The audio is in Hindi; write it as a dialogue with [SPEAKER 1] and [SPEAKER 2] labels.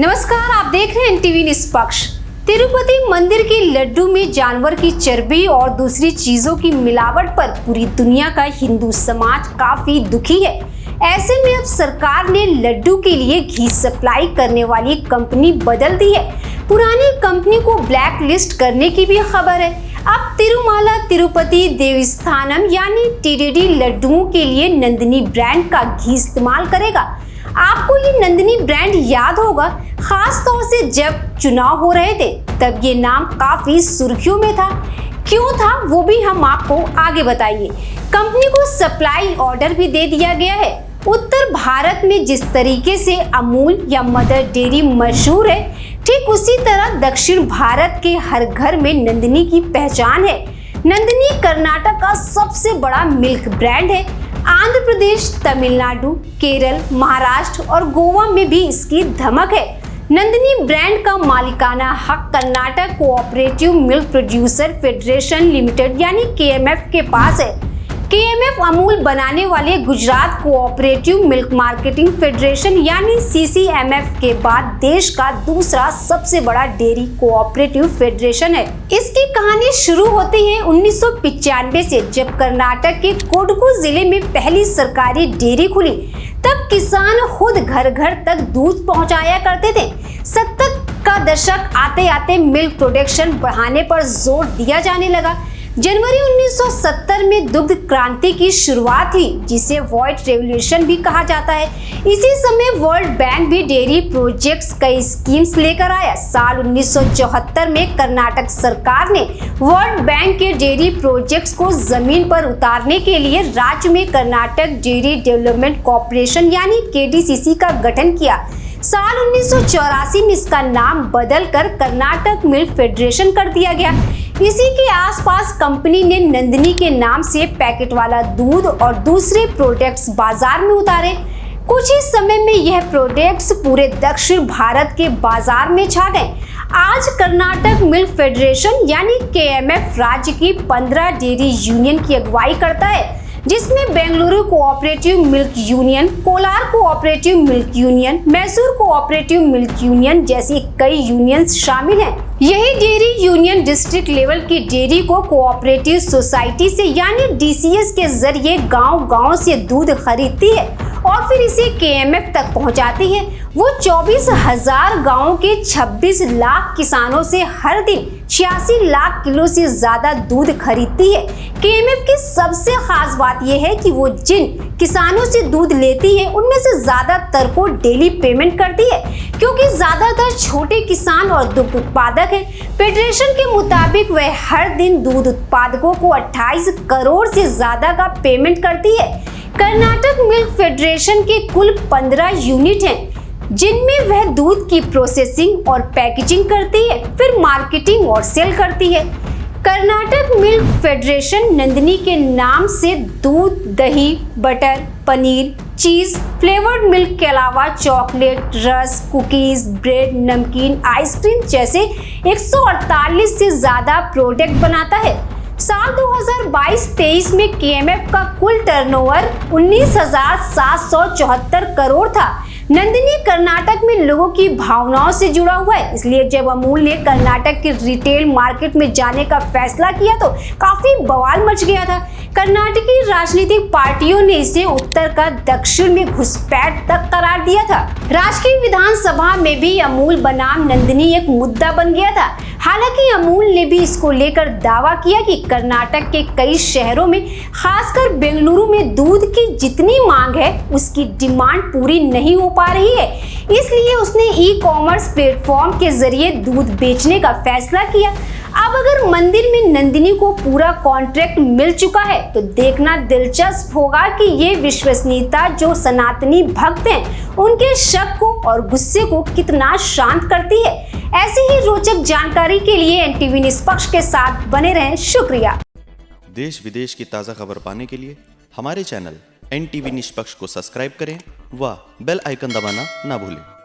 [SPEAKER 1] नमस्कार, आप देख रहे हैं एनटीवी निष्पक्ष। तिरुपति मंदिर के लड्डू में जानवर की चर्बी और दूसरी चीजों की मिलावट पर पूरी दुनिया का हिंदू समाज काफी दुखी है। ऐसे में अब सरकार ने लड्डू के लिए घी सप्लाई करने वाली कंपनी बदल दी है। पुरानी कंपनी को ब्लैक लिस्ट करने की भी खबर है। अब तिरुमाला तिरुपति देवस्थानम यानी टीटीडी लड्डुओं के लिए नंदिनी ब्रांड का घी इस्तेमाल करेगा। आपको ये नंदिनी ब्रांड याद होगा, खास तौर से जब चुनाव हो रहे थे तब ये नाम काफी सुर्खियों में था। क्यों था वो भी हम आपको आगे बताएंगे। कंपनी को सप्लाई ऑर्डर भी दे दिया गया है। उत्तर भारत में जिस तरीके से अमूल या मदर डेयरी मशहूर है, ठीक उसी तरह दक्षिण भारत के हर घर में नंदिनी की पहचान है। नंदिनी कर्नाटक का सबसे बड़ा मिल्क ब्रांड है। आंध्र प्रदेश, तमिलनाडु, केरल, महाराष्ट्र और गोवा में भी इसकी धमक है। नंदिनी ब्रांड का मालिकाना हक Karnataka cooperative milk producer federation limited यानी केएमएफ के पास है। केएमएफ अमूल बनाने वाले Gujarat cooperative milk marketing federation यानी सीसीएमएफ के बाद देश का दूसरा सबसे बड़ा डेयरी कोऑपरेटिव फेडरेशन है। इसकी कहानी शुरू होती है 1995 से, जब कर्नाटक के कोडगु जिले में पहली सरकारी डेयरी खुली। तब किसान खुद घर घर तक दूध पहुंचाया करते थे। 70 का दशक आते आते मिल्क प्रोडक्शन बढ़ाने पर जोर दिया जाने लगा। जनवरी 1970 में दुग्ध क्रांति की शुरुआत हुई, जिसे व्हाइट रेवोल्यूशन भी कहा जाता है। इसी समय वर्ल्ड बैंक भी डेयरी प्रोजेक्ट्स कई स्कीम्स लेकर आया। साल 1974 में कर्नाटक सरकार ने वर्ल्ड बैंक के डेयरी प्रोजेक्ट्स को जमीन पर उतारने के लिए राज्य में कर्नाटक डेयरी डेवलपमेंट कॉर्पोरेशन यानी केडीसीसी का गठन किया। साल 1984 में इसका नाम बदलकर कर्नाटक मिल्क फेडरेशन कर दिया गया। इसी के आसपास कंपनी ने नंदिनी के नाम से पैकेट वाला दूध और दूसरे प्रोडक्ट्स बाजार में उतारे। कुछ ही समय में यह प्रोडक्ट्स पूरे दक्षिण भारत के बाजार में छा गए। आज कर्नाटक मिल्क फेडरेशन यानी केएमएफ राज्य की 15 डेयरी यूनियन की अगुवाई करता है, जिसमें Bengaluru cooperative milk union, Kolar cooperative milk union, Mysore cooperative milk union जैसी कई यूनियंस शामिल हैं। यही डेयरी यूनियन डिस्ट्रिक्ट लेवल की डेयरी को कोऑपरेटिव सोसाइटी से यानी डीसीएस के जरिए गांव-गांव से दूध खरीदती है और फिर इसे केएमएफ तक पहुंचाती है। वो 24,000 गांवों के 26 लाख किसानों से हर दिन 86 लाख किलो से ज्यादा दूध खरीदती है। केएमएफ की सबसे खास बात यह है कि वो जिन किसानों से दूध लेती है उनमें से ज्यादातर को डेली पेमेंट करती है, क्योंकि ज्यादातर छोटे किसान और दुग्ध उत्पादक हैं। फेडरेशन के मुताबिक वह हर दिन दूध उत्पादकों को 28 करोड़ से ज्यादा का पेमेंट करती है। कर्नाटक मिल्क फेडरेशन के कुल 15 यूनिट हैं, जिनमें वह दूध की प्रोसेसिंग और पैकेजिंग करती है, फिर मार्केटिंग और सेल करती है। कर्नाटक मिल्क फेडरेशन नंदिनी के नाम से दूध, दही, बटर, पनीर, चीज, फ्लेवर्ड मिल्क के अलावा चॉकलेट, रस, कुकीज, ब्रेड, नमकीन, आइसक्रीम जैसे 148 से ज्यादा प्रोडक्ट बनाता है। साल 2022-23 में केएमएफ का कुल टर्नओवर 19,774 करोड़ था। नंदिनी कर्नाटक में लोगों की भावनाओं से जुड़ा हुआ है, इसलिए जब अमूल ने कर्नाटक के रिटेल मार्केट में जाने का फैसला किया तो काफी बवाल मच गया था। कर्नाटकी राजनीतिक पार्टियों ने इसे उत्तर का दक्षिण में घुसपैठ तक करार दिया था। राजकीय विधानसभा में भी अमूल बनाम नंदिनी एक मुद्दा बन गया था। हालांकि अमूल ने भी इसको लेकर दावा किया कि कर्नाटक के कई शहरों में, खासकर बेंगलुरु में दूध की जितनी मांग है उसकी डिमांड पूरी नहीं हो पा रही है, इसलिए उसने ई-कॉमर्स प्लेटफॉर्म के जरिए दूध बेचने का फैसला किया। अब अगर मंदिर में नंदिनी को पूरा कॉन्ट्रैक्ट मिल चुका है तो देखना दिलचस्प होगा कि ये विश्वसनीयता जो सनातनी भक्त हैं उनके शक को और गुस्से को कितना शांत करती है। ऐसी ही रोचक जानकारी के लिए एनटीवी निष्पक्ष के साथ बने रहें। शुक्रिया।
[SPEAKER 2] देश विदेश की ताज़ा खबर पाने के लिए हमारे चैनल एनटीवी निष्पक्ष को सब्सक्राइब करें व बेल आइकन दबाना ना भूलें।